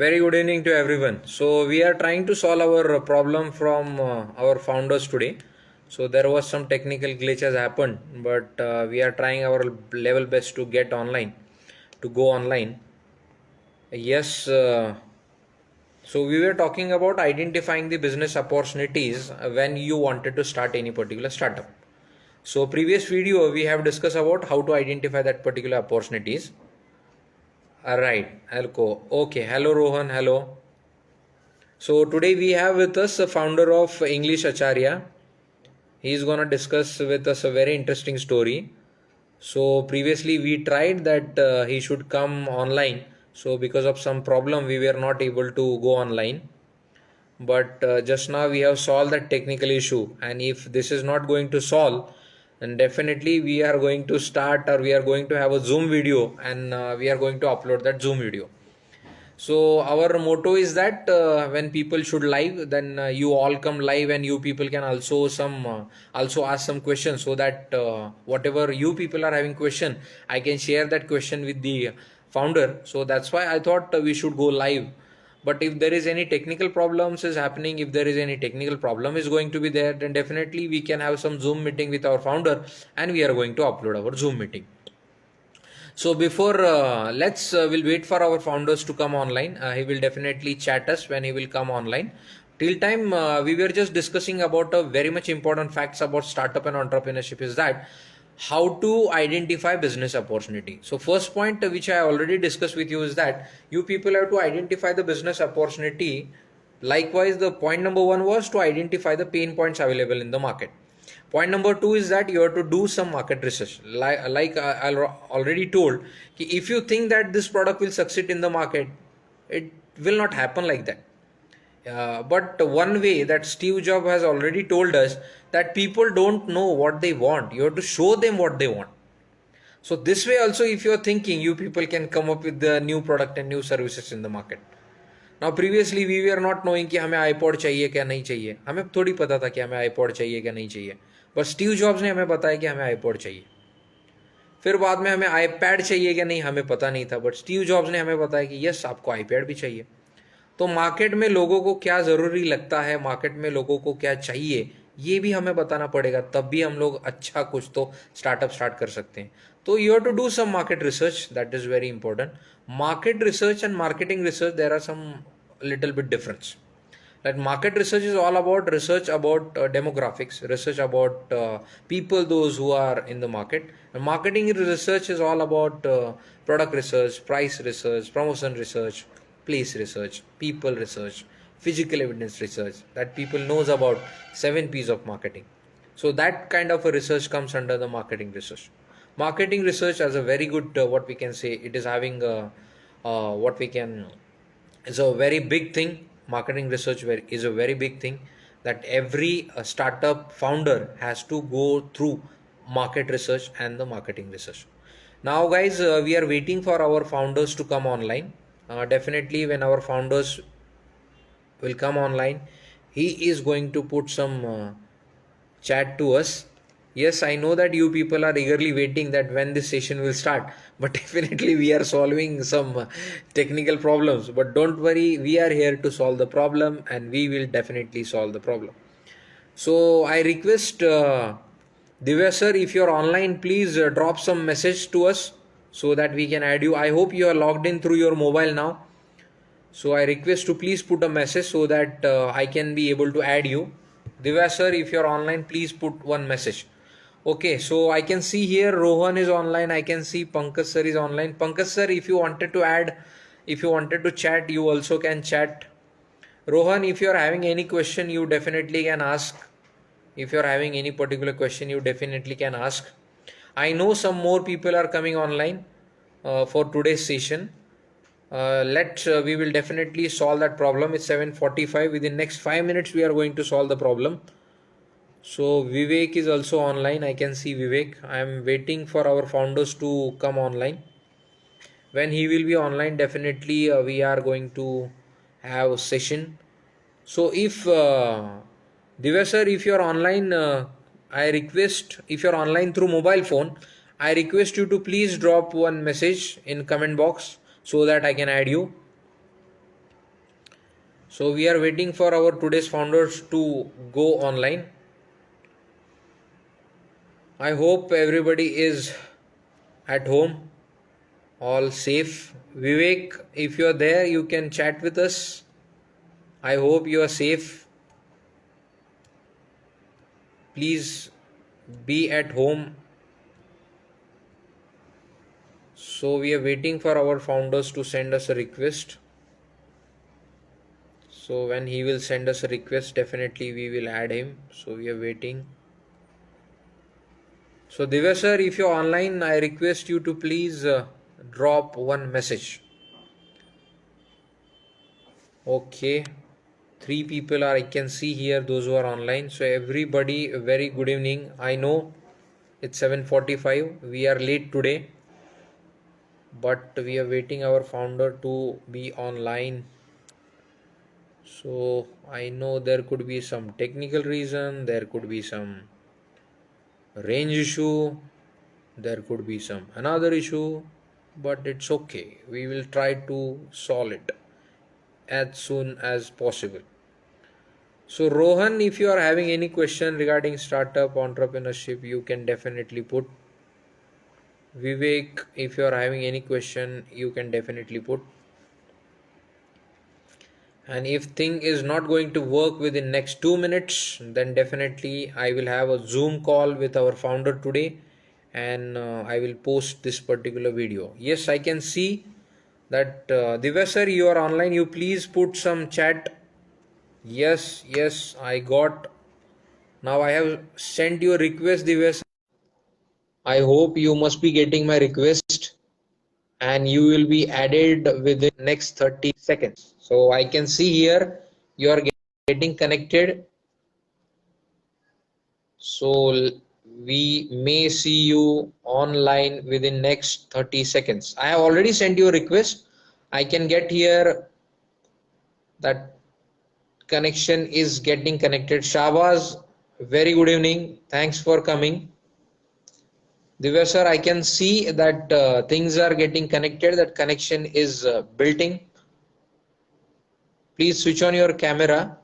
Very good evening to everyone. So we are trying to solve our problem from our founders today. So there was some technical glitches happened, but we are trying our level best to get online, to go online. Yes. So we were talking about identifying the business opportunities when you wanted to start any particular startup. So previous video we have discussed about how to identify that particular opportunities. All right, I'll go. Okay. Hello Rohan. Hello. So today we have with us the founder of English Acharya. He is gonna discuss with us a very interesting story. So previously we tried that he should come online. So because of some problem we were not able to go online. But just now we have solved that technical issue. And if this is not going to solve, then definitely we are going to start or we are going to have a Zoom video and we are going to upload that Zoom video. So our motto is that when people should live, then you all come live, and you people can also ask some questions, so that whatever you people are having question, I can share that question with the founder. So that's why I thought we should go live. But if there is any technical problems is happening, if there is any technical problem is going to be there, then definitely we can have some Zoom meeting with our founder, and we are going to upload our Zoom meeting. So before let's we'll wait for our founders to come online. He will definitely chat us when he will come online. Till time we were just discussing about a very much important facts about startup and entrepreneurship is that how to identify business opportunity. So first point which I already discussed with you is that you people have to identify the business opportunity. Likewise, the point number one was to identify the pain points available in the market. Point number two is that you have to do some market research. Like I already told, if you think that this product will succeed in the market, it will not happen like that. But one way that Steve Jobs has already told us that people don't know what they want. You have to show them what they want. So this way also, if you are thinking, you people can come up with the new product and new services in the market. Now previously we were not knowing कि हमें iPod चाहिए क्या नहीं चाहिए. हमें थोड़ी पता था कि हमें iPod चाहिए क्या नहीं चाहिए. पर स्टीव जॉब्स ने हमें बताया कि हमें iPod चाहिए. फिर बाद में हमें iPad चाहिए क्या नहीं हमें पता नहीं था. बट स्टीव जॉब्स ने हमें बताया कि यस आपको iPad भी चाहिए. तो मार्केट में लोगों को क्या ज़रूरी लगता है, मार्केट में लोगों को क्या चाहिए, ये भी हमें बताना पड़ेगा. तब भी हम लोग अच्छा कुछ तो स्टार्टअप स्टार्ट कर सकते हैं. तो you have to do some market research. That is very important. Market research and marketing research, there are some little bit difference. Like market research is all about research about demographics, research about people, those who are in the market. And marketing research is all about product research, price research, promotion research, place research, people research, physical evidence research, that people knows about 7 P's of marketing. So that kind of a research comes under the marketing research. Marketing research as a very good what we can say, it is having what we can, is a very big thing. Marketing research is a very big thing that every startup founder has to go through market research and the marketing research. Now guys, we are waiting for our founders to come online. Definitely when our founders will come online, he is going to put some chat to us. Yes, I know that you people are eagerly waiting that when this session will start, but definitely we are solving some technical problems. But don't worry, we are here to solve the problem, and we will definitely solve the problem. So I request Divya sir, if you're online, please drop some message to us so that we can add you. I hope you are logged in through your mobile now. So I request to please put a message so that I can be able to add you. Divya sir, if you're online, please put one message. Okay, so I can see here Rohan is online. I can see Pankaj sir is online. Pankaj sir, if you wanted to add, if you wanted to chat, you also can chat. Rohan, if you're having any question, you definitely can ask. If you're having any particular question, you definitely can ask. I know some more people are coming online for today's session. We will definitely solve that problem. It's 7:45. Within next 5 minutes, we are going to solve the problem. So Vivek is also online. I can see Vivek. I am waiting for our founders to come online. When he will be online, definitely we are going to have a session. So if Divya sir, if you are online, I request, if you are online through mobile phone, I request you to please drop one message in comment box so that I can add you. So we are waiting for our today's founders to go online. I hope everybody is at home, all safe. Vivek, if you are there, you can chat with us. I hope you are safe. Please be at home. So we are waiting for our founders to send us a request. So when he will send us a request, definitely we will add him. So we are waiting. So Divya sir, if you're online, I request you to please drop one message. Okay, three people are, I can see here, those who are online. So everybody, a very good evening. I know it's 7:45. We are late today, but we are waiting our founder to be online. So I know there could be some technical reason, there could be some range issue, there could be some another issue, but it's okay. We will try to solve it as soon as possible. So Rohan, if you are having any question regarding startup entrepreneurship, you can definitely put. Vivek, if you are having any question, you can definitely put. And if thing is not going to work within next 2 minutes, then definitely I will have a Zoom call with our founder today, and I will post this particular video. Yes, I can see that Divya sir, you are online. You please put some chat. Yes, I got. Now I have sent you a request, Divya sir. I hope you must be getting my request, and you will be added within next 30 seconds. So I can see here you are getting connected. So we may see you online within next 30 seconds. I have already sent you a request. I can get here that connection is getting connected. Shahbaz, very good evening. Thanks for coming. Divya sir, I can see that things are getting connected. That connection is building. Please switch on your camera.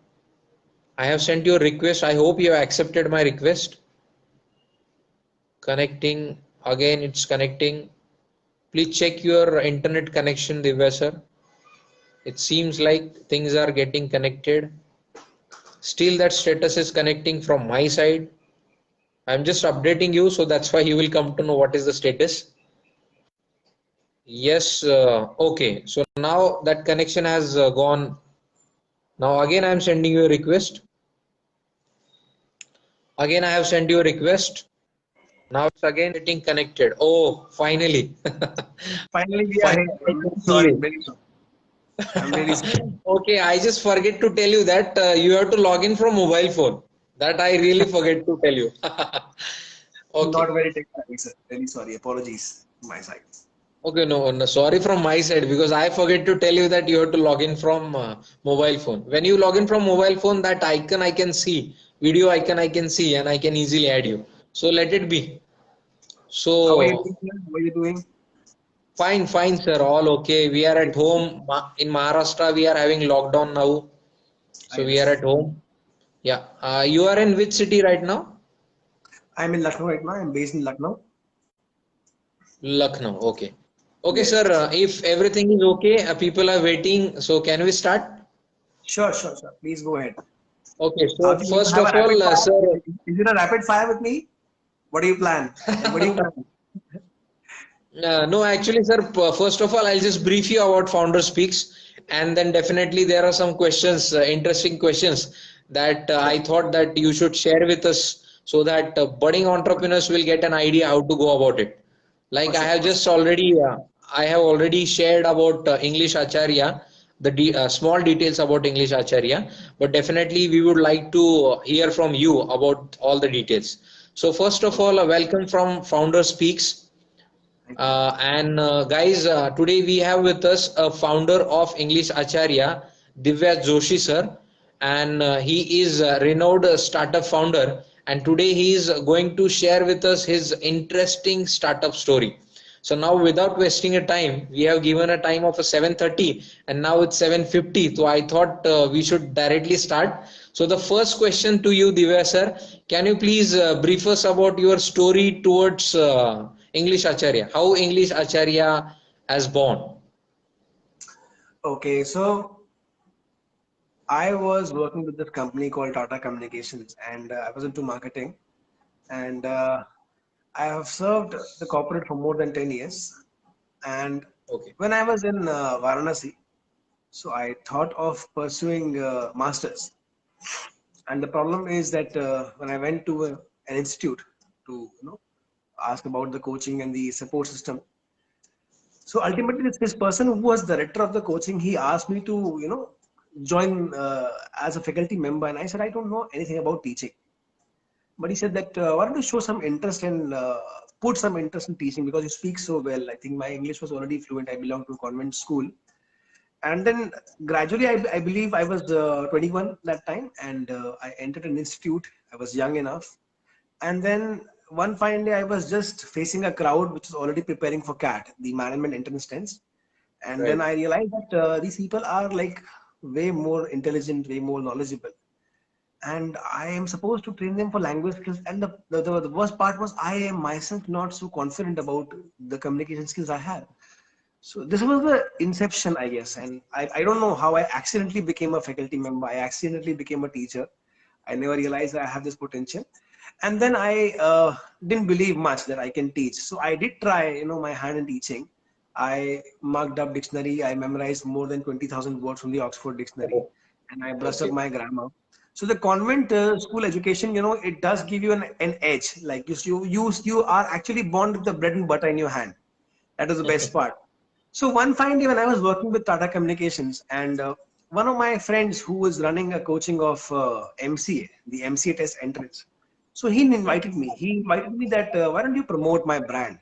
I have sent you a request. I hope you have accepted my request. Connecting. Again, it's connecting. Please check your internet connection, Divya sir. It seems like things are getting connected. Still that status is connecting from my side. I'm just updating you, so that's why you will come to know what is the status. Yes, okay. So now that connection has gone. Now again I'm sending you a request. Again I have sent you a request. Now it's again getting connected. Oh, finally. Finally, we are here. Finally, I I'm can see sorry, you. very sorry. I'm really sorry. Okay, I just forget to tell you that you have to log in from mobile phone. That I really forget to tell you. Okay. Not very tech savvy, sir. Very sorry. Apologies from my side. Okay, no, sorry from my side because I forget to tell you that you have to log in from mobile phone. When you log in from mobile phone, that icon I can see, video icon I can see, and I can easily add you. So let it be. How are you So doing, sir? How are you doing? fine, sir. All okay. We are at home in Maharashtra. We are having lockdown now, I so we are at understand. home. Yeah. You are in which city right now? I'm in Lucknow right now. I'm based in Lucknow. Lucknow. Okay. Okay, Yes, sir. yes. If everything is okay, people are waiting. So can we start? Sure. Please go ahead. Okay. How So do you want to first have a of rapid all, fire? sir. Is it a rapid fire with me? What do you plan? Like, what do you plan? No, actually, sir, first of all, I'll just brief you about Founder Speaks, and then definitely there are some questions, interesting questions that I Sure. thought that you should share with us so that budding entrepreneurs will get an idea how to go about it. Like I have For sure. just already, I have already shared about English Acharya, the small details about English Acharya, but definitely we would like to hear from you about all the details. So first of For all, sure. welcome from Founder Speaks. Thank you. And guys, today we have with us a founder of English Acharya, Divya Joshi sir, and he is a renowned startup founder. And today he is going to share with us his interesting startup story. So now without wasting a time, we have given a time of a 7:30 and now it's 7:50. So I thought we should directly start. So the first question to you, Divya sir, can you please brief us about your story towards English Acharya? How English Acharya has born? Okay, so I was working with this company called Tata Communications, and I was into marketing, and I have served the corporate for more than 10 years. And Okay. when I was in Varanasi, so I thought of pursuing masters. And the problem is that when I went to an institute to ask about the coaching and the support system, so ultimately this person who was the director of the coaching, he asked me to join as a faculty member, and I said I don't know anything about teaching. But he said that why don't you show some interest and put some interest in teaching because you speak so well. I think my English was already fluent. I belonged to a convent school. And then gradually, I believe I was 21 that time, and I entered an institute. I was young enough. And then one fine day, I was just facing a crowd which was already preparing for CAT, the management entrance test. And then Right. I realized that these people are like way more intelligent, way more knowledgeable, and I am supposed to train them for language skills. And the worst part was I am myself not so confident about the communication skills I have. So this was the inception, I guess. And I don't know how I accidentally became a faculty member. I accidentally became a teacher. I never realized I have this potential. And then I didn't believe much that I can teach. So I did try, my hand in teaching. I marked up dictionary. I memorized more than 20,000 words from the Oxford Dictionary, Oh, and I brushed up okay. my grammar. So the convent school education, it does give you an edge. Like you are actually born with the bread and butter in your hand. That is the best part. So one fine day when I was working with Tata Communications, and one of my friends who was running a coaching of MCA, the MCA test entrance. So he invited me. He invited me that why don't you promote my brand?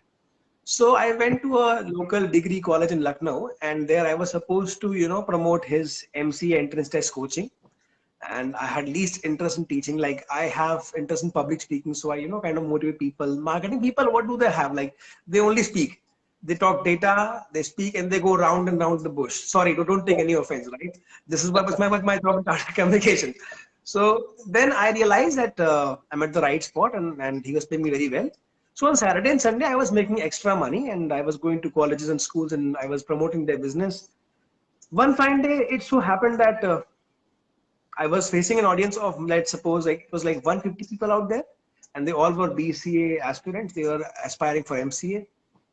So I went to a local degree college in Lucknow, and there I was supposed to, promote his MCA entrance test coaching. And I had least interest in teaching. Like I have interest in public speaking, so I, kind of motivate people. Marketing people, what do they have? Like they only speak. They talk data, they speak, and they go round and round the bush. Sorry, don't take any offense, right? This is my job in Tata Communication. So then I realized that I'm at the right spot, and he was paying me very well. So on Saturday and Sunday, I was making extra money, and I was going to colleges and schools, and I was promoting their business. One fine day, it so happened that I was facing an audience of, let's suppose, like it was like 150 people out there, and they all were BCA aspirants. They were aspiring for MCA,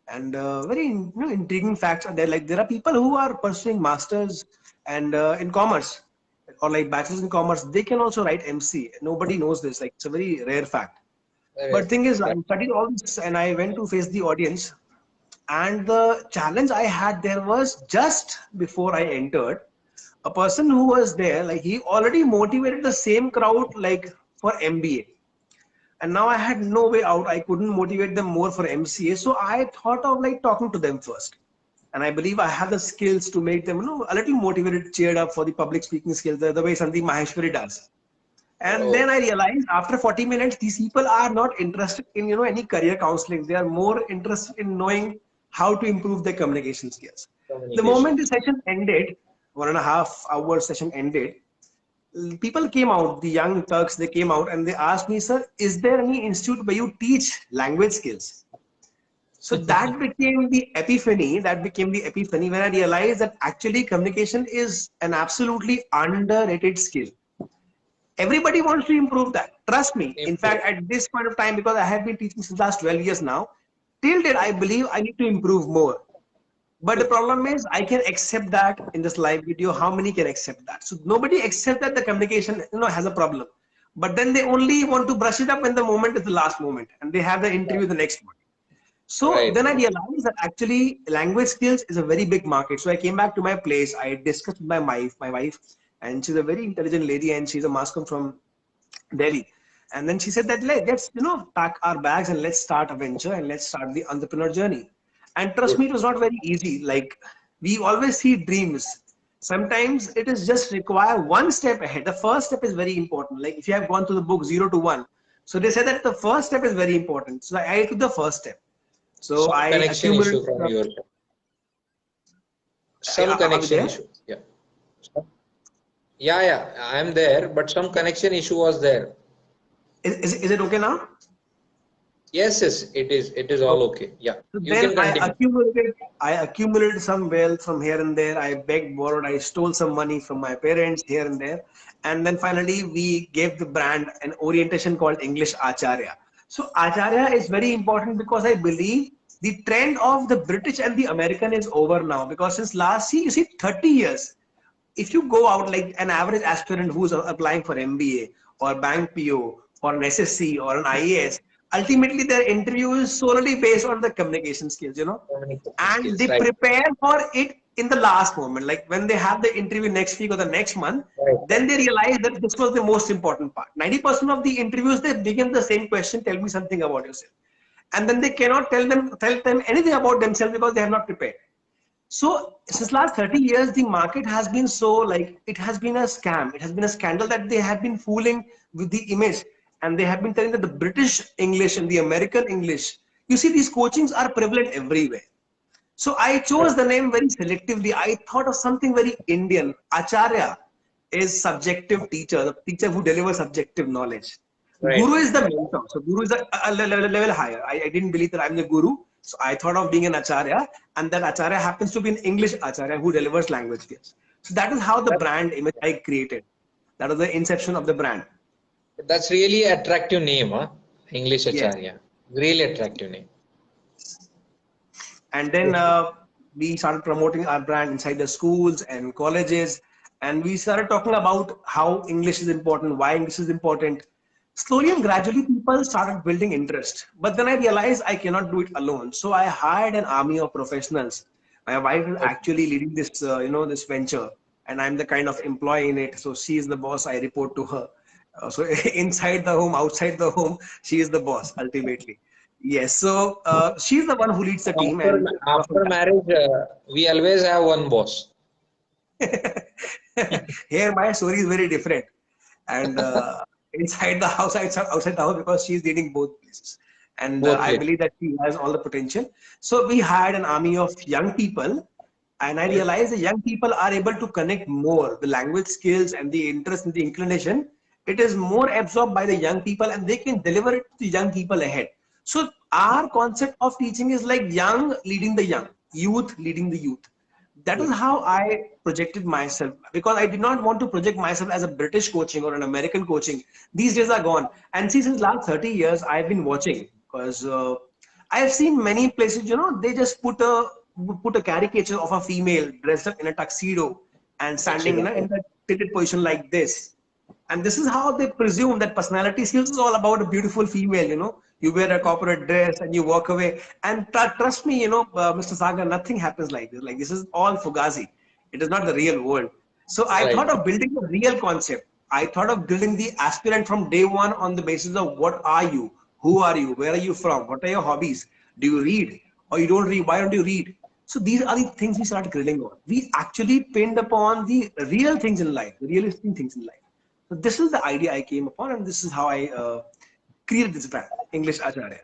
and very intriguing facts are there. Like there are people who are pursuing masters and in commerce or like bachelors in commerce. They can also write MCA. Nobody knows this. Like it's a very rare fact. But Right. thing is, I Right. studied all this and I went to face the audience. And the challenge I had there was just before I entered, a person who was there, like he already motivated the same crowd like for MBA. And now I had no way out. I couldn't motivate them more for MCA. So I thought of like talking to them first. And I believe I have the skills to make them, a little motivated, cheered up for the public speaking skills, the way Sandeep Maheshwari does. And then Oh, I realized after 40 minutes, these people are not interested in, any career counseling. They are more interested in knowing how to improve their communication skills. The moment communication. the session ended, 1.5 hour session ended, people came out, the young Turks, they came out and they asked me, sir, is there any institute where you teach language skills? So that became the epiphany. That became the epiphany when I realized that actually communication is an absolutely underrated skill. Everybody wants to improve that. Trust me. In fact, Improve. at this point of time, because I have been teaching since last 12 years now, till date, I believe I need to improve more. But the Okay. problem is I can accept that in this live video. How many can accept that? So nobody accept that the communication, has a problem. But then they only want to brush it up when the moment is the last moment and they have the interview the next one. So Right. then I realized that actually language skills is a very big market. So I came back to my place. I discussed with my wife, and she's a very intelligent lady, and she's a mass comm from Delhi. And then she said that let's pack our bags and let's start a venture and let's start the entrepreneur journey. And trust Good. me, it was not very easy. Like we always see dreams. Sometimes it is just require one step ahead. The first step is very important. Like if you have gone through the book 0 to 1, so they said that the first step is very important. So I took the first step. So Some I connection accumulated. issue from your side. Some Are we connection there? issue. Yeah. Yeah, yeah. I am there, but some connection issue was there. Is it okay now? Yes, yes, it is. It is all Okay. okay. Yeah. So You then can continue. I accumulated some wealth from here and there. I begged, borrowed, I stole some money from my parents here and there. And then finally we gave the brand an orientation called English Acharya. So Acharya is very important because I believe the trend of the British and the American is over now, because since last, see, you see, 30 years, if you go out like an average aspirant who's applying for MBA or bank PO or an SSC or an IAS, ultimately their interview is solely based on the communication skills, Communication and skills, they right? prepare for it in the last moment. Like when they have the interview next week or the next month, Right, then they realize that this was the most important part. 90% of the interviews, they begin the same question: tell me something about yourself. And then they cannot tell them anything about themselves because they have not prepared. So since last 30 years, the market has been so, like, it has been a scam. It has been a scandal that they have been fooling with the image, and they have been telling that the British English and the American English. You see, these coachings are prevalent everywhere. So I right, chose the name very selectively. I thought of something very Indian. Acharya is subjective teacher, the teacher who delivers subjective knowledge. right. Guru is the mentor. So Guru is a level higher. I didn't believe that I'm the Guru. So I thought of being an Acharya, and that Acharya happens to be an English Acharya who delivers language skills. So that is how the That, brand image I created. That was the inception of the brand. that's really attractive name, huh? English Yes. Acharya. Really attractive name. And then we started promoting our brand inside the schools and colleges, and we started talking about how English is important, why English is important. Slowly and gradually people started building interest, but then I realized I cannot do it alone, so I hired an army of professionals. My wife is Okay. actually leading this this venture, and I'm the kind of employee in it, so she is the boss. I report to her. So inside the home, outside the home, she is the boss ultimately. Yes, so she's the one who leads the team, After and after marriage, we always have one boss. here my story is very different. And inside the house, outside the house, because she's leading both places, and Both I places. believe that she has all the potential. So we hired an army of young people, and I Okay. realized the young people are able to connect more. The language skills and the interest and the inclination, it is more absorbed by the young people, and they can deliver it to the young people ahead. So our concept of teaching is like young leading the young, youth leading the youth. That is Good. how I projected myself, because I did not want to project myself as a British coaching or an American coaching. These days are gone. And see, since last 30 years, I've been watching, because I've seen many places, they just put a caricature of a female dressed up in a tuxedo and standing Tuxedo. in a tilted position like this. And this is how they presume that personality skills is all about a beautiful female. You wear a corporate dress and you walk away. And trust me, Mr. Sagar, nothing happens like this. Like, this is all fugazi. It is not the real world. So I Right. thought of building a real concept. I thought of building the aspirant from day one on the basis of what are you, who are you, where are you from, what are your hobbies, do you read or you don't read, why don't you read? So these are the things we started grilling on. We actually pinned upon the real things in life, the realistic things in life. So this is the idea I came upon, and this is how I created this brand, English Acharya.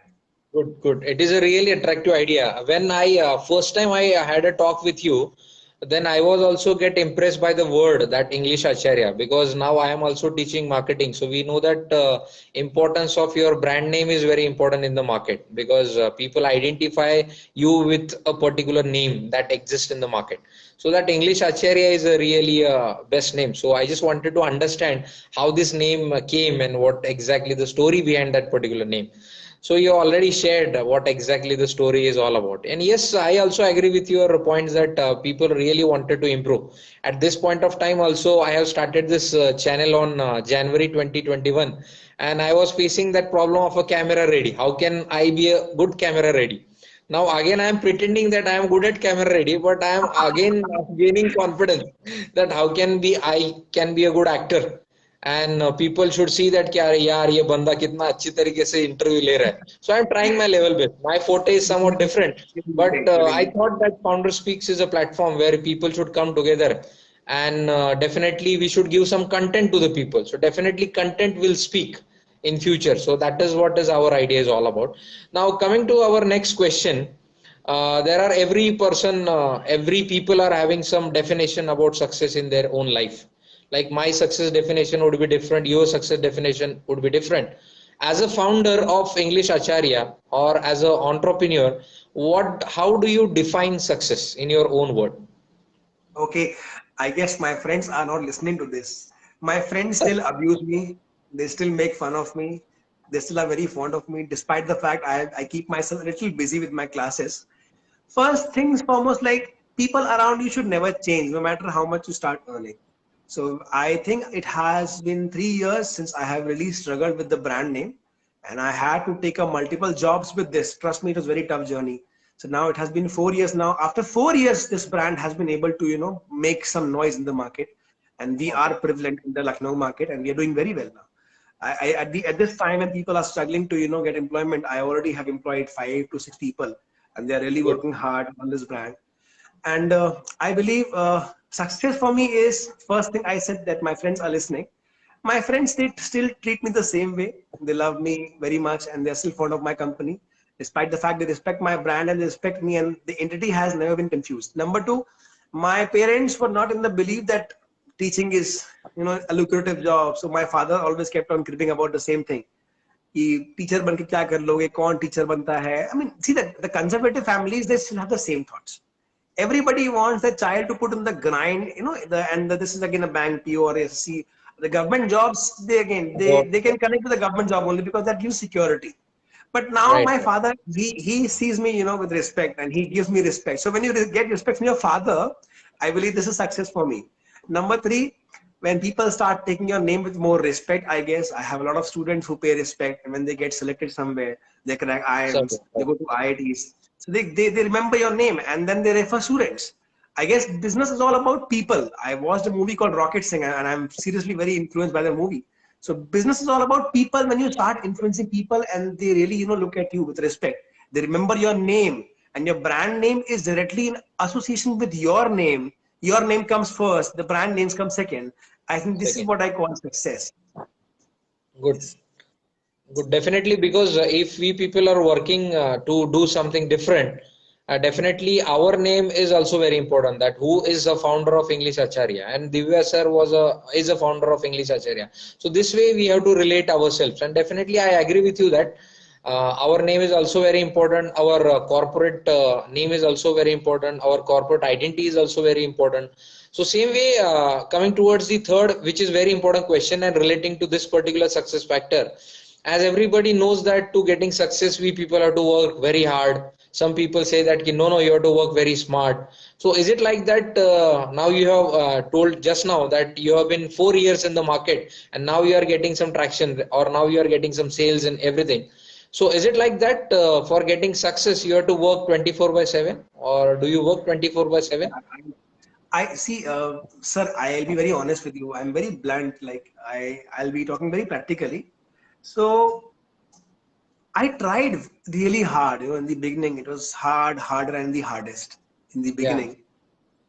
Good, good. It is a really attractive idea. When I first time I had a talk with you, then I was also get impressed by the word that English Acharya, because now I am also teaching marketing. So we know that importance of your brand name is very important in the market, because people identify you with a particular name that exists in the market. So that English Acharya is a really best name. So I just wanted to understand how this name came and what exactly the story behind that particular name. So you already shared what exactly the story is all about. And yes, I also agree with your points that people really wanted to improve. At this point of time also, I have started this channel on January 2021, and I was facing that problem of a camera ready. How can I be a good camera ready? Now again, I am pretending that I am good at camera ready, but I am again gaining confidence that how can be I can be a good actor, and people should see that कि यार यार ये बंदा कितना अच्छी तरीके से interview ले रहा है. So I'm trying my level best. My forte is somewhat different, but I thought that Founder Speaks is a platform where people should come together, and definitely we should give some content to the people. So definitely content will speak in future. So that is what is our idea is all about. Now coming to our next question. there are every people are having some definition about success in their own life. Like my success definition would be different, your success definition would be different. As a founder of English Acharya or as an entrepreneur, how do you define success in your own word? Okay, I guess my friends are not listening to this. My friends still abuse me. They still make fun of me. They still are very fond of me, despite the fact I keep myself a little busy with my classes. First things foremost, like people around you should never change, no matter how much you start earning. So I think it has been 3 years since I have really struggled with the brand name, and I had to take up multiple jobs with this. Trust me, it was a very tough journey. So now it has been 4 years now. After 4 years, this brand has been able to, make some noise in the market, and we are Okay. prevalent in the Lucknow market, and we are doing very well now. At this time when people are struggling to get employment, I already have employed 5 to 6 people, and they are really Good. working hard on this brand. And I believe success for me is, first thing I said, that my friends are listening. My friends, they still treat me the same way. They love me very much, and they're still fond of my company, despite the fact they respect my brand and they respect me, and the entity has never been confused. Number two, my parents were not in the belief that teaching is a lucrative job. So my father always kept on cribbing about the same thing. कि teacher बन के क्या कर लोगे, कौन teacher बनता है. I mean, see, the conservative families, they still have the same thoughts. Everybody wants the child to put in the grind, this is again a bank PO or SC. The government jobs, they again, Got they can connect to the government job only because that gives security. But now right, my right. father, he sees me, with respect, and he gives me respect. So when you get respect from your father, I believe this is success for me. Number three, when people start taking your name with more respect, I guess I have a lot of students who pay respect, and when they get selected somewhere, they crack So, IIMs, they go to IITs. So they remember your name, and then they refer students. I guess business is all about people. I watched a movie called Rocket Singh, and I'm seriously very influenced by the movie. So business is all about people. When you start influencing people and they really, look at you with respect, they remember your name, and your brand name is directly in association with your name. Your name comes first, the brand names come second. I think this is second. what I call success. Good. Good, definitely, because if we people are working to do something different, definitely our name is also very important. That who is the founder of English Acharya, and Divya sir is a founder of English Acharya. So this way we have to relate ourselves, and definitely I agree with you that our name is also very important. Our corporate name is also very important. Our corporate identity is also very important. So same way, coming towards the third, which is very important question and relating to this particular success factor, as everybody knows that to getting success we people have to work very hard. Some people say that no, no, you have to work very smart. So is it like that? Now you have told just now that you have been 4 years in the market and now you are getting some traction, or now you are getting some sales and everything. So is it like that, for getting success you have to work 24 by 7, or do you work 24 by 7? I see, sir, I'll be very honest with you. I'm very blunt. Like I'll be talking very practically. So I tried really hard, in the beginning. It was harder and the hardest in the Yeah, beginning.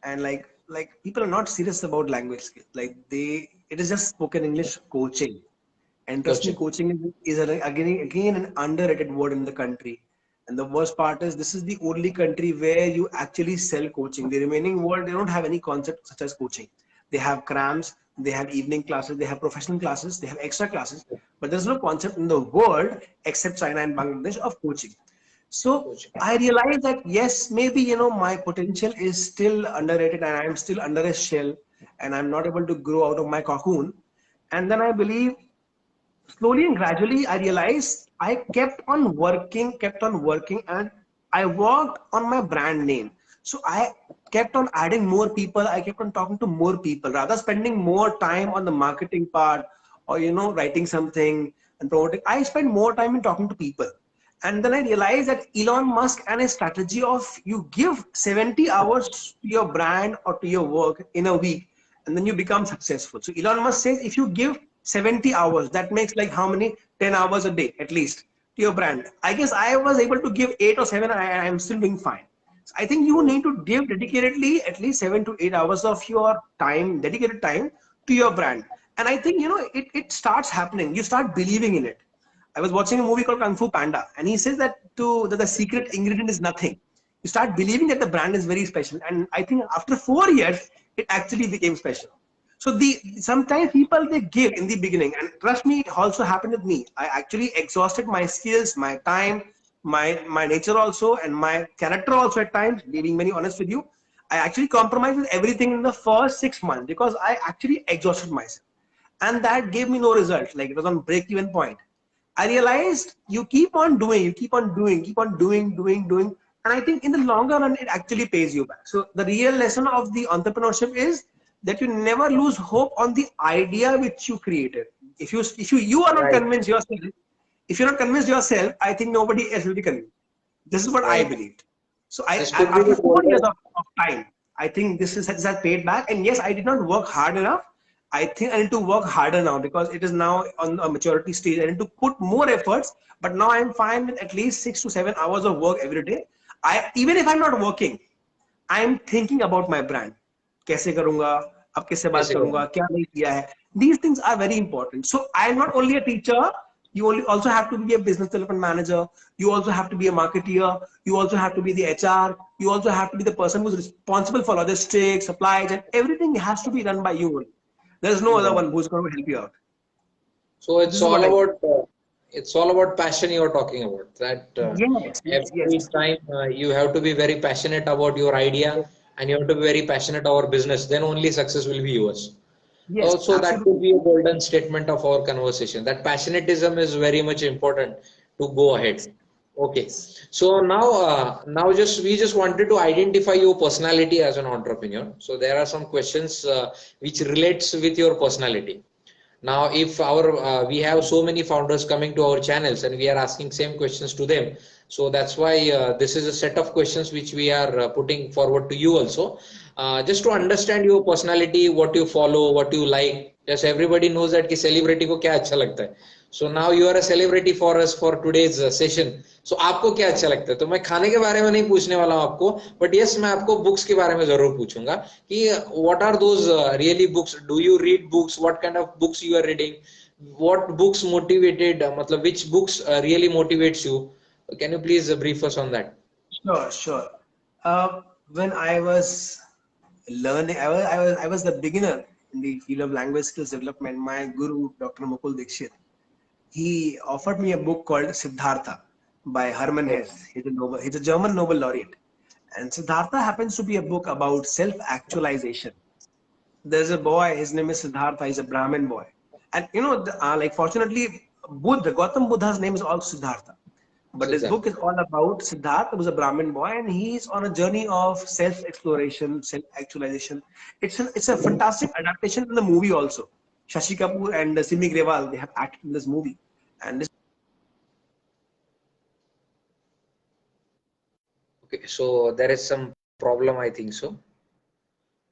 And like people are not serious about language skills. Like it is just spoken English coaching. And trust me, coaching. coaching is again an underrated word in the country. And the worst part is this is the only country where you actually sell coaching. The remaining world, they don't have any concept such as coaching. They have crams, they have evening classes, they have professional classes, they have extra classes, but there's no concept in the world except China and Bangladesh of coaching. So Coaching. I realized that yes, maybe my potential is still underrated and I'm still under a shell and I'm not able to grow out of my cocoon. And then I believe slowly and gradually I realized I kept on working, and I worked on my brand name. So I kept on adding more people, I kept on talking to more people, rather spending more time on the marketing part, or writing something and promoting. I spend more time in talking to people. And then I realized that Elon Musk and his strategy of you give 70 hours to your brand or to your work in a week, and then you become successful. So Elon Musk says if you give 70 hours, that makes like how many? 10 hours a day at least to your brand. I guess I was able to give 8 or 7, and I'm still doing fine. So I think you need to give dedicatedly at least 7 to 8 hours of your time, dedicated time to your brand. And I think, it starts happening. You start believing in it. I was watching a movie called Kung Fu Panda, and he says that the secret ingredient is nothing. You start believing that the brand is very special. And I think after 4 years, it actually became special. So sometimes people they give in the beginning, and trust me, it also happened with me. I actually exhausted my skills, my time, my nature also, and my character also at times. Being very honest with you, I actually compromised with everything in the first 6 months because I actually exhausted myself, and that gave me no result. Like it was on break-even point. I realized you keep on doing, you keep on doing, keep on doing, and I think in the longer run it actually pays you back. So the real lesson of the entrepreneurship is that you never lose hope on the idea which you created. If you are not Right. convinced yourself, if you're not convinced yourself, I think nobody else will be convinced. This is what I Right. believed. So This could be after the 4 years golden. of time, I think this has paid back. And yes, I did not work hard enough. I think I need to work harder now because it is now on a maturity stage. I need to put more efforts, but now I'm fine with at least 6 to 7 hours of work every day. I even if I'm not working, I'm thinking about my brand. कैसे करूँगा, अब किससे बात Basic करूँगा, one. क्या नहीं किया है. These things are very important. So I'm not only a teacher. You also have to be a business development manager. You also have to be a marketeer. You also have to be the HR. You also have to be the person who's responsible for logistics, supplies, and everything has to be done by you. There's no other Right. one who's going to help you out. So So this is what I think. it's all about passion you're talking about. That Yes, yes, every yes. time you have to be very passionate about your idea and you have to be very passionate about business. Then only success will be yours. Yes, Also, that could absolutely. be a golden statement of our conversation. That passionatism is very much important to go ahead. Okay. So now just we just wanted to identify your personality as an entrepreneur. So there are some questions which relates with your personality. Now, if we have so many founders coming to our channels and we are asking same questions to them, so that's why this is a set of questions which we are putting forward to you also, just to understand your personality, what you follow, what you like. Just everybody knows that कि celebrity को क्या अच्छा लगता है. So now you are a celebrity for us for today's session. So आपको क्या अच्छा लगता है? तो मैं खाने के बारे में नहीं पूछने वाला हूँ आपको, but yes मैं आपको books के बारे में जरूर पूछूंगा कि what are those really books? Do you read books? What kind of books you are reading? What books motivated? मतलब which books really motivates you? Can you please brief us on that? Sure, sure. When I was learning, I was the beginner in the field of language skills development. My guru, Dr. Mukul Dikshit, he offered me a book called Siddhartha by Hermann Oh, Hesse. He's a German Nobel laureate. And Siddhartha happens to be a book about self-actualization. There's a boy, his name is Siddhartha, he's a Brahmin boy. And like fortunately, Gautam Buddha's name is also Siddhartha. But this book Siddharth. is all about Siddhartha, who was a Brahmin boy, and he's on a journey of self-exploration, self-actualization. It's a fantastic adaptation in the movie also. Shashi Kapoor and Simi Grewal, they have acted in this movie. And this Okay, so there is some problem, I think so.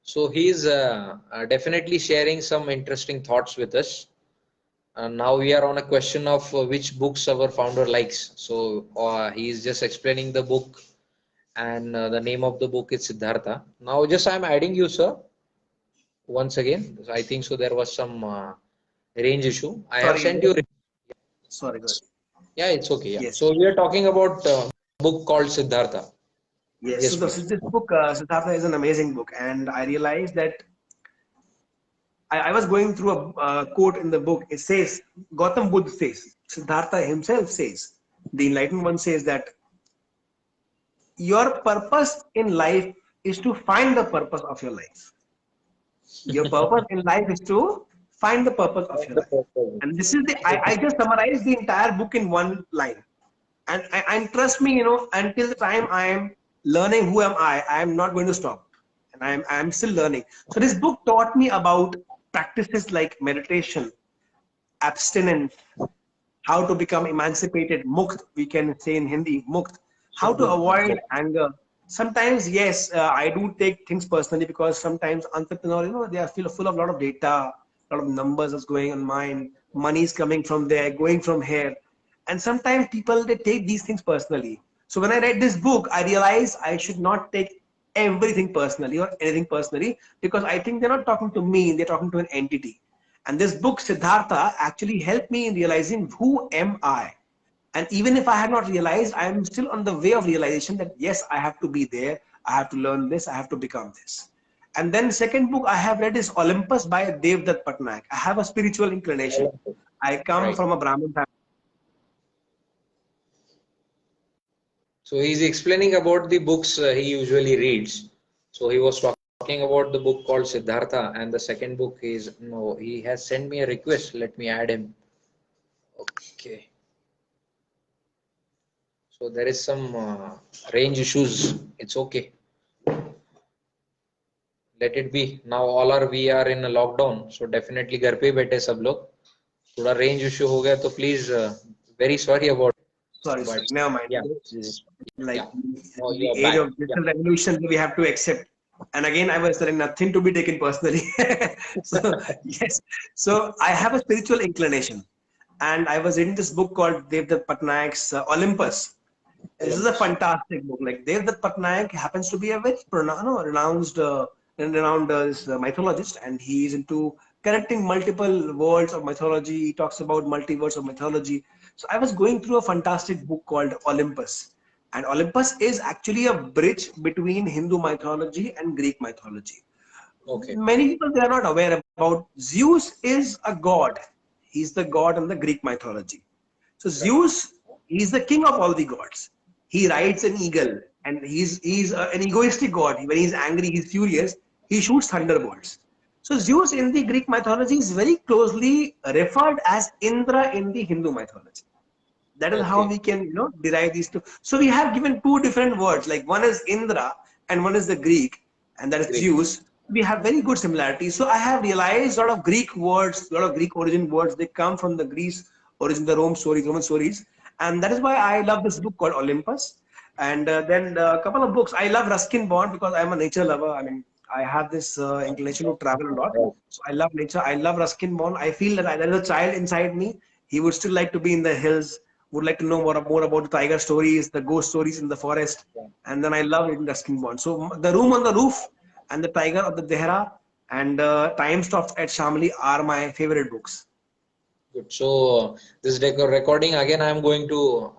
So he's definitely sharing some interesting thoughts with us. And now we are on a question of which books our founder likes. So he is just explaining the book, and the name of the book is Siddhartha. Now, just I'm adding you, sir, once again. I think so. There was some range issue. I have sorry, sent you. sorry, go ahead. Yeah, it's okay. Yeah. Yes, So we are talking about a book called Siddhartha. yes. So Yes, please. this book, Siddhartha, is an amazing book, and I realized that I was going through a quote in the book. It says, Gautam Buddha says, Siddhartha himself says, the enlightened one says that your purpose in life is to find the purpose of your life. Your purpose in life is to find the purpose of your life. And this is I just summarized the entire book in one line. And trust me, until the time I am learning who am I am not going to stop. And I'm still learning. So this book taught me about practices like meditation, abstinence, how to become emancipated, mukt, we can say in Hindi, mukt, how to avoid anger. Sometimes, yes, I do take things personally because sometimes entrepreneurs, they are full of a lot of data, a lot of numbers is going on mind, money is coming from there, going from here. And sometimes people, they take these things personally. So when I read this book, I realized I should not take everything personally or anything personally because I think they're not talking to me, they're talking to an entity. And this book, Siddhartha, actually helped me in realizing who am I? And even if I have not realized, I am still on the way of realization that yes, I have to be there. I have to learn this. I have to become this. And then second book I have read is Olympus by Devdutt Patnaik. I have a spiritual inclination. I come Right. from a Brahmin family. So he's explaining about the books he usually reads. So he was talking about the book called Siddhartha, and the second book is no. He has sent me a request. Let me add him. Okay. So there is some range issues. It's okay. Let it be. Now all are we are in a lockdown. So definitely घर पे ही बैठे सब लोग. थोड़ा range issue हो गया तो please very sorry about Sorry, it. sorry. But Never mind. yeah, Like yeah. Oh, in the you're age back. of Yeah. digital revolution, we have to accept. And again, I was telling nothing to be taken personally. So yes, so I have a spiritual inclination, and I was reading this book called Devdutt Patnaik's Olympus. This is a Olympus. fantastic book. Like Devdutt Patnaik happens to be a very renowned mythologist, and he is into connecting multiple worlds of mythology. He talks about multiverse of mythology. So I was going through a fantastic book called Olympus, and Olympus is actually a bridge between Hindu mythology and Greek mythology. Okay. Many people they are not aware about Zeus is a god. He's the god in the Greek mythology. So Right. Zeus, he's the king of all the gods. He rides an eagle, and he's an egoistic god. When he's angry, he's furious. He shoots thunderbolts. So Zeus in the Greek mythology is very closely referred as Indra in the Hindu mythology. That is how Okay. we can derive these two. So we have given two different words. Like one is Indra and one is the Greek, and that is Great. Zeus. We have very good similarities. So I have realized a lot of Greek words, a lot of Greek origin words, they come from the Greece origin, the Roman stories, and that is why I love this book called Olympus. And then a couple of books. I love Ruskin Bond because I'm a nature lover. I mean, I have this inclination to travel a lot. Right. So I love nature. I love Ruskin Bond. I feel that there is a child inside me. He would still like to be in the hills, would like to know more about the tiger stories, the ghost stories in the forest. Yeah. And then I love reading Ruskin Bond. So The Room on the Roof and The Tiger of the Dehra and Time Stops at Shamli are my favorite books. Good. So this recording again, I am going to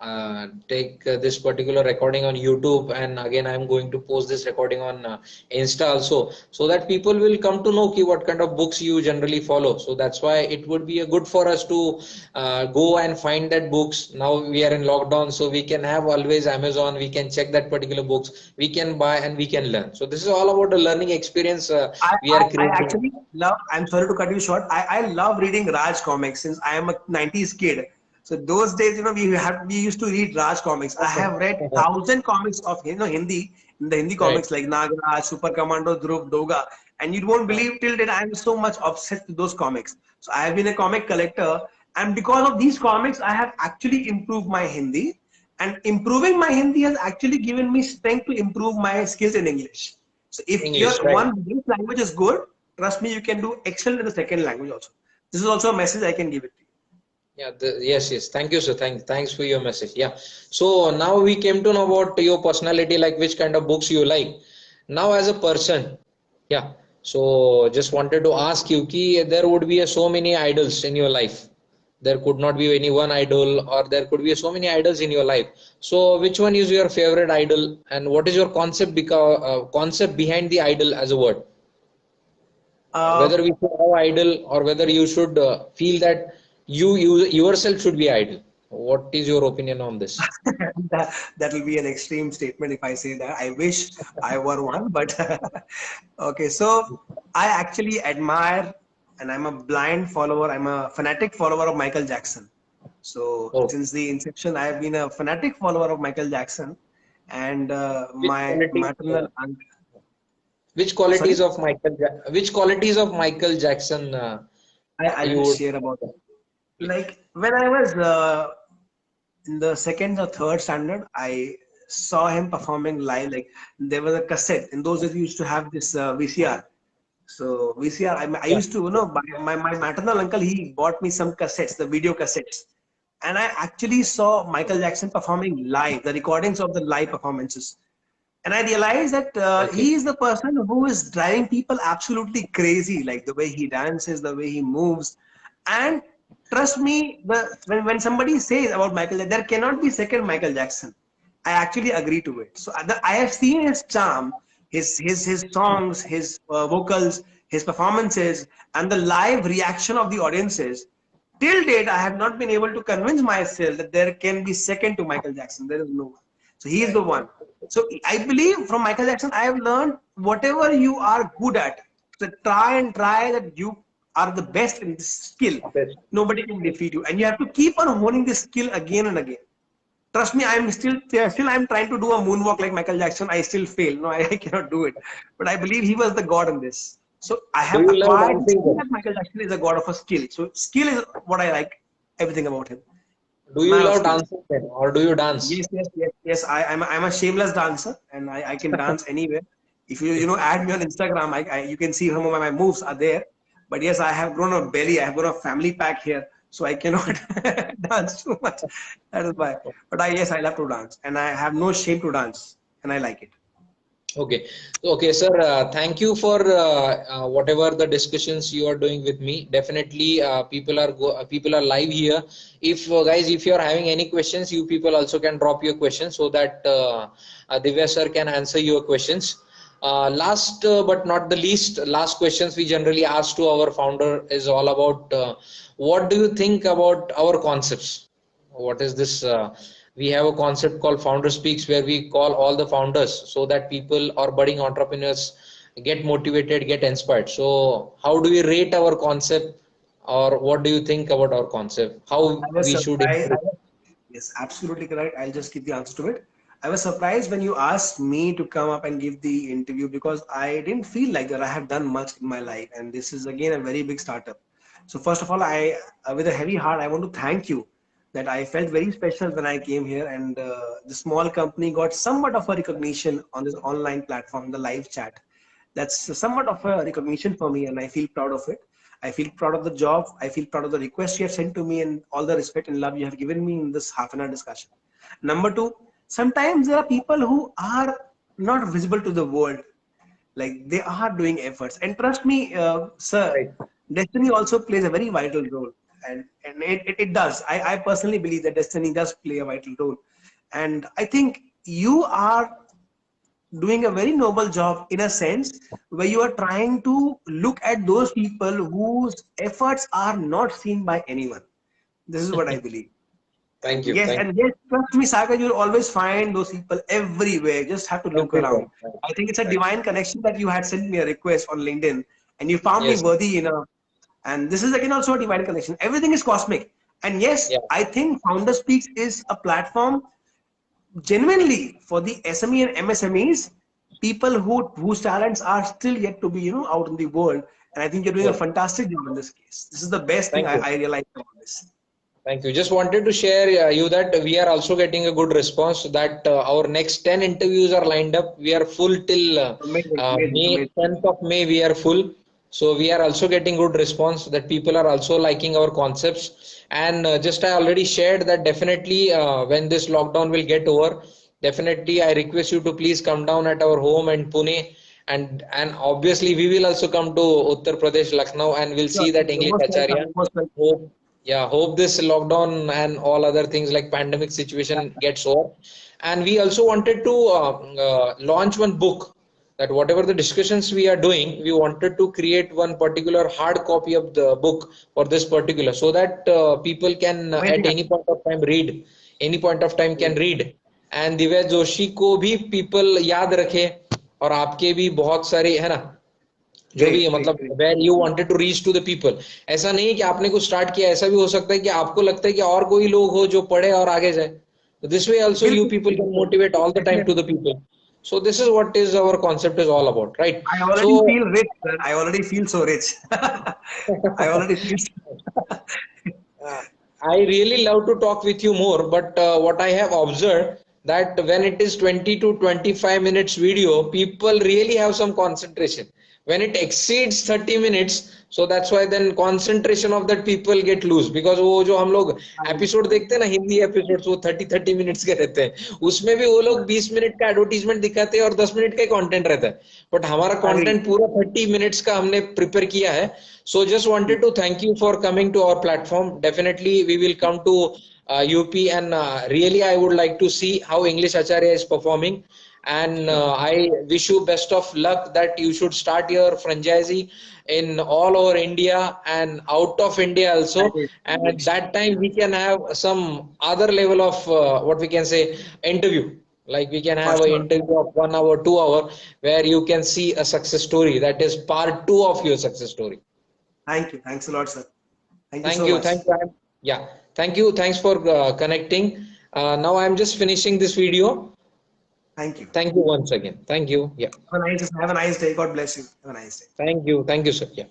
take this particular recording on YouTube, and again I am going to post this recording on Insta also, so that people will come to know what kind of books you generally follow. So that's why it would be a good for us to go and find that books. Now we are in lockdown, so we can have always Amazon. We can check that particular books. We can buy and we can learn. So this is all about the learning experience we are I creating. actually love, I'm sorry to cut you short. I love reading Raj comics since I am a 90s kid. So those days, we used to read Raj comics. I have read 1,000 comics of Hindi in the Hindi Right. comics like Nagaraj, Super Commando, Dhruv, Doga, and you won't believe till that I'm so much obsessed with those comics. So I have been a comic collector, and because of these comics, I have actually improved my Hindi, and improving my Hindi has actually given me strength to improve my skills in English. So if your English, right? one base language is good, trust me, you can do excellent in the second language also. This is also a message I can give it to you. Yeah, yes, yes. Thank you, sir. Thanks for your message. Yeah. So now we came to know about your personality, like which kind of books you like. Now, as a person, yeah. So just wanted to ask you, ki there would be so many idols in your life. There could not be any one idol, or there could be so many idols in your life. So which one is your favorite idol, and what is your concept concept behind the idol as a word? Uh, Whether we should have idol, or whether you should feel that you yourself should be idol. What is your opinion on this? that will be an extreme statement if I say that. I wish I were one, but okay. So I actually admire, and I'm a blind follower. I'm a fanatic follower of Michael Jackson. So Oh, since the inception, I have been a fanatic follower of Michael Jackson, and which my qualities maternal uncle. which Sorry, qualities of which qualities of Michael Jackson I'll you just would share about it. Like when I was in the second or third standard, I saw him performing live. Like there was a cassette. In those days, we used to have this VCR. So VCR, I yeah. used to, my maternal uncle, he bought me some cassettes, the video cassettes. And I actually saw Michael Jackson performing live, the recordings of the live performances. And I realized that Okay. he is the person who is driving people absolutely crazy, like the way he dances, the way he moves. And trust me, when somebody says about Michael, that there cannot be second Michael Jackson, I actually agree to it. So I have seen his charm, his songs, his vocals, his performances, and the live reaction of the audiences. Till date, I have not been able to convince myself that there can be second to Michael Jackson. There is no one. So he is the one. So I believe from Michael Jackson, I have learned whatever you are good at. So try and try that you are the best in this skill. Best. Nobody can defeat you, and you have to keep on honing this skill again and again. Trust me, I'm still I'm trying to do a moonwalk like Michael Jackson. I still fail. No, I cannot do it. But I believe he was the god in this. So I Do have you love acquired dancing then? that Michael Jackson is a god of a skill. So skill is what I like everything about him. Do you Man of love skill. dancing then, or do you dance? Yes. I'm a shameless dancer, and I can dance anywhere. If you add me on Instagram, you can see some of my moves are there. But yes, I have grown a belly. I have grown a family pack here, so I cannot dance too much. That is why. But yes, I love to dance, and I have no shame to dance, and I like it. Okay, okay, sir. Thank you for whatever the discussions you are doing with me. Definitely, people are live here. If guys, if you are having any questions, you people also can drop your questions so that Divya sir can answer your questions. Last but not the least, last questions we generally ask to our founder is all about what do you think about our concepts? What is this? We have a concept called Founder Speaks where we call all the founders so that people or budding entrepreneurs get motivated, get inspired. So, how do we rate our concept, or what do you think about our concept? How I was we should surprised. improve? Yes, absolutely correct. I'll just give the answer to it. I was surprised when you asked me to come up and give the interview because I didn't feel like that I have done much in my life, and this is again a very big startup. So first of all, with a heavy heart, I want to thank you that I felt very special when I came here, and the small company got somewhat of a recognition on this online platform, the live chat. That's somewhat of a recognition for me, and I feel proud of it. I feel proud of the job. I feel proud of the request you have sent to me and all the respect and love you have given me in this half an hour discussion. Number two, sometimes there are people who are not visible to the world, like they are doing efforts. And trust me, sir, Right. destiny also plays a very vital role. And it does. I personally believe that destiny does play a vital role. And I think you are doing a very noble job in a sense where you are trying to look at those people whose efforts are not seen by anyone. This is what I believe. Thank And you. Thank yes, trust me, Sagar, you'll always find those people everywhere. You just have to you. look Everywhere. around. I think it's a divine connection that you had sent me a request on LinkedIn and you found me Yes. worthy enough. And this is again also a divine connection. Everything is cosmic. And yes, Yeah. I think Founder Speaks is a platform genuinely for the SME and MSMEs, people whose talents are still yet to be out in the world. And I think you're doing a Well, fantastic job in this case. This is the best thing thank you. I realized about this. Thank you. Just wanted to share you that we are also getting a good response that our next 10 interviews are lined up. We are full till Amazing, amazing, May, amazing. 10th of May, we are full. So we are also getting good response that people are also liking our concepts. And just I already shared that definitely when this lockdown will get over, definitely I request you to please come down at our home in Pune. And obviously we will also come to Uttar Pradesh, Lucknow, and we'll Sure, see that you're English most welcome. Acharya. You're most welcome. Hope, yeah, hope this lockdown and all other things like pandemic situation gets over. And we also wanted to launch one book that whatever the discussions we are doing, we wanted to create one particular hard copy of the book for this particular so that people can at Amazing. any point of time read, any point of time can read. And Divya Joshi को भी people याद रखे और आपके भी बहुत सारे है ना जो भी Great, है great, मतलब great. where you wanted to reach to the people ऐसा नहीं है कि आपने कुछ स्टार्ट किया ऐसा भी हो सकता है कि आपको लगता है कि और कोई लोग हो जो पढ़े और आगे जाए so this way also you बिल्कुल, people can बिल्कुल, motivate all the time to definitely. the people so this is what is our concept is all about right I so already feel rich, sir. I already feel so rich. I already feel. Uh, I really love to talk with you more, but what I have observed that when it is 20 to 25 minutes video, people really have some concentration. when it exceeds 30 minutes, so that's why then concentration of that people get loose, because वो जो हम लोग episode देखते हैं ना, Hindi episodes, वो 30 minutes के रहते हैं, उसमें भी वो लोग 20 मिनट का एडवर्टीजमेंट दिखाते हैं और 10 मिनट का कंटेंट रहता है, बट हमारा Agree. कंटेंट पूरा 30 मिनट्स का हमने प्रिपेयर किया है. So just wanted to thank you for coming to our platform. Definitely we will come to UP, and really I would like to see how English Acharya is performing, and I wish you best of luck that you should start your franchisee in all over India and out of India also, That is and at next. that time we can have some other level of what we can say interview, like we can For have an sure. interview of 1 hour 2 hour where you can see a success story, that is part 2 of your success story. Thank you. Thanks a lot, sir. Thank you Thank so you. much. Thank you. Yeah. Thank you. Thanks for connecting. Now I'm just finishing this video. Thank you. Thank you once again. Thank you. Yeah. Have a nice day. God bless you. Have a nice day. Thank you. Thank you, sir. Yeah.